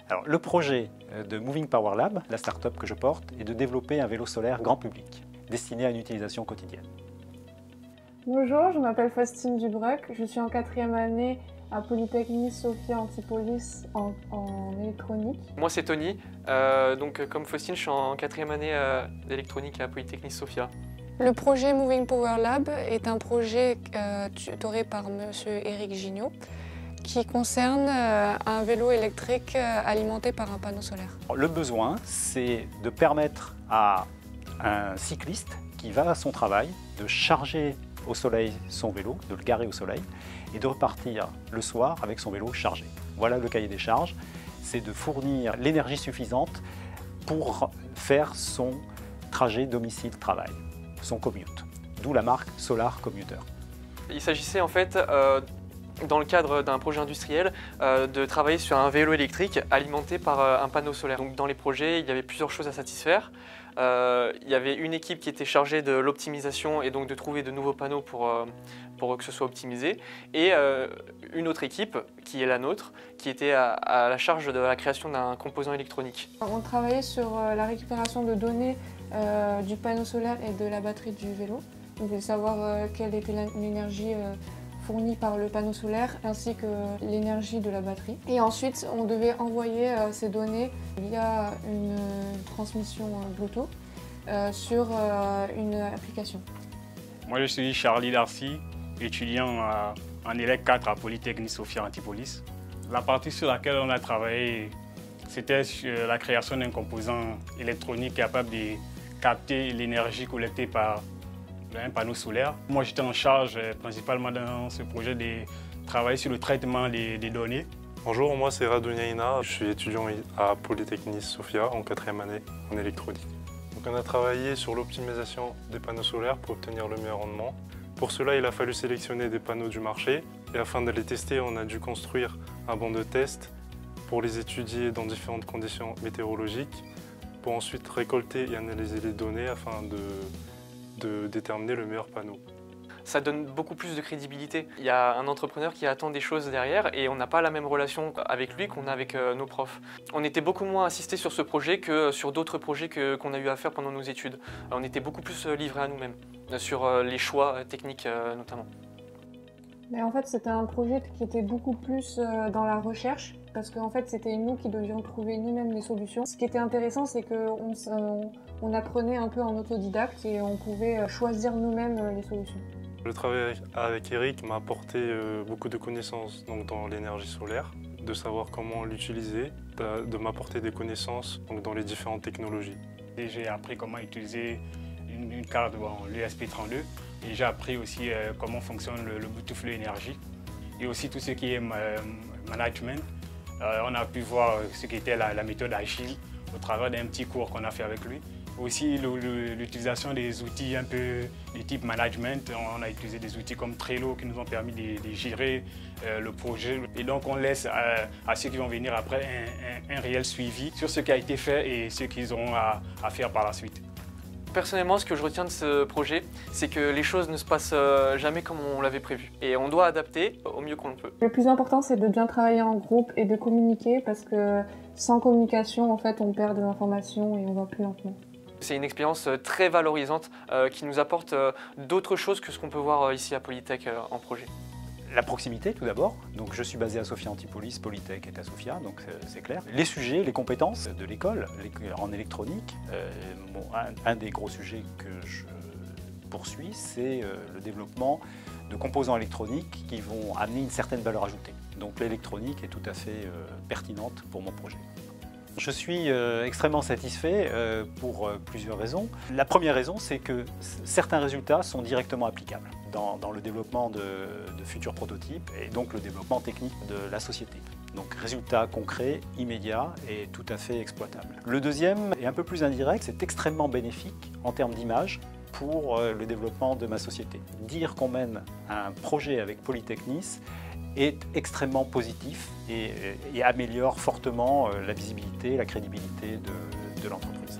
Alors, le projet de Moving Power Lab, la start-up que je porte, est de développer un vélo solaire grand public, destiné à une utilisation quotidienne. Bonjour, je m'appelle Faustine Dubreuc, je suis en 4e année à Polytechnique Sophia Antipolis en électronique. Moi c'est Tony, comme Faustine je suis en 4e année d'électronique à Polytechnique Sophia. Le projet Moving Power Lab est un projet tutoré par M. Éric Gignot qui concerne un vélo électrique alimenté par un panneau solaire. Le besoin, c'est de permettre à un cycliste qui va à son travail de charger au soleil son vélo, de le garer au soleil et de repartir le soir avec son vélo chargé. Voilà le cahier des charges, c'est de fournir l'énergie suffisante pour faire son trajet domicile-travail, son commute, d'où la marque Solar Commuter. Il s'agissait en fait, dans le cadre d'un projet industriel, de travailler sur un vélo électrique alimenté par un panneau solaire. Donc, dans les projets, il y avait plusieurs choses à satisfaire. Il y avait une équipe qui était chargée de l'optimisation et donc de trouver de nouveaux panneaux pour que ce soit optimisé, et une autre équipe, qui est la nôtre, qui était à la charge de la création d'un composant électronique. On travaillait sur la récupération de données du panneau solaire et de la batterie du vélo. On voulait savoir quelle était l'énergie fournie par le panneau solaire ainsi que l'énergie de la batterie. Et ensuite, on devait envoyer ces données via une transmission Bluetooth sur une application. Moi, je suis Charlie Darcy, étudiant en Élec 4 à Polytechnique Sophia Antipolis. La partie sur laquelle on a travaillé, c'était la création d'un composant électronique capable de capter l'énergie collectée par un panneau solaire. Moi, j'étais en charge principalement dans ce projet de travailler sur le traitement des données. Bonjour, moi c'est Radounia, je suis étudiant à Polytechnique Sophia en 4e année en électronique. Donc on a travaillé sur l'optimisation des panneaux solaires pour obtenir le meilleur rendement. Pour cela, il a fallu sélectionner des panneaux du marché et afin de les tester, on a dû construire un banc de test pour les étudier dans différentes conditions météorologiques pour ensuite récolter et analyser les données afin de déterminer le meilleur panneau. Ça donne beaucoup plus de crédibilité. Il y a un entrepreneur qui attend des choses derrière et on n'a pas la même relation avec lui qu'on a avec nos profs. On était beaucoup moins assistés sur ce projet que sur d'autres projets qu'on a eu à faire pendant nos études. On était beaucoup plus livrés à nous-mêmes, sur les choix techniques notamment. Mais en fait, c'était un projet qui était beaucoup plus dans la recherche, parce qu'en fait, c'était nous qui devions trouver nous-mêmes les solutions. Ce qui était intéressant, c'est qu'on apprenait un peu en autodidacte et on pouvait choisir nous-mêmes les solutions. Le travail avec Eric m'a apporté beaucoup de connaissances dans l'énergie solaire, de savoir comment l'utiliser, de m'apporter des connaissances dans les différentes technologies. J'ai appris comment utiliser une carte, l'ESP32, et j'ai appris aussi comment fonctionne le Bluetooth Low Energy et aussi tout ce qui est management. On a pu voir ce qu'était la méthode Agile au travers d'un petit cours qu'on a fait avec lui. Aussi l'utilisation des outils un peu de type management. On a utilisé des outils comme Trello qui nous ont permis de gérer le projet. Et donc on laisse à ceux qui vont venir après un réel suivi sur ce qui a été fait et ce qu'ils auront à faire par la suite. Personnellement, ce que je retiens de ce projet, c'est que les choses ne se passent jamais comme on l'avait prévu. Et on doit adapter au mieux qu'on le peut. Le plus important, c'est de bien travailler en groupe et de communiquer, parce que sans communication, en fait, on perd des informations et on va plus lentement. C'est une expérience très valorisante qui nous apporte d'autres choses que ce qu'on peut voir ici à Polytech en projet. La proximité tout d'abord, donc je suis basé à Sophia Antipolis, Polytech est à Sophia, donc c'est clair. Les sujets, les compétences de l'école en électronique, un des gros sujets que je poursuis, c'est le développement de composants électroniques qui vont amener une certaine valeur ajoutée. Donc l'électronique est tout à fait pertinente pour mon projet. Je suis extrêmement satisfait pour plusieurs raisons. La première raison, c'est que certains résultats sont directement applicables dans le développement de futurs prototypes et donc le développement technique de la société. Donc résultats concrets, immédiats et tout à fait exploitables. Le deuxième est un peu plus indirect, c'est extrêmement bénéfique en termes d'image pour le développement de ma société. Dire qu'on mène un projet avec Polytechnique est extrêmement positif et améliore fortement la visibilité, la crédibilité de l'entreprise.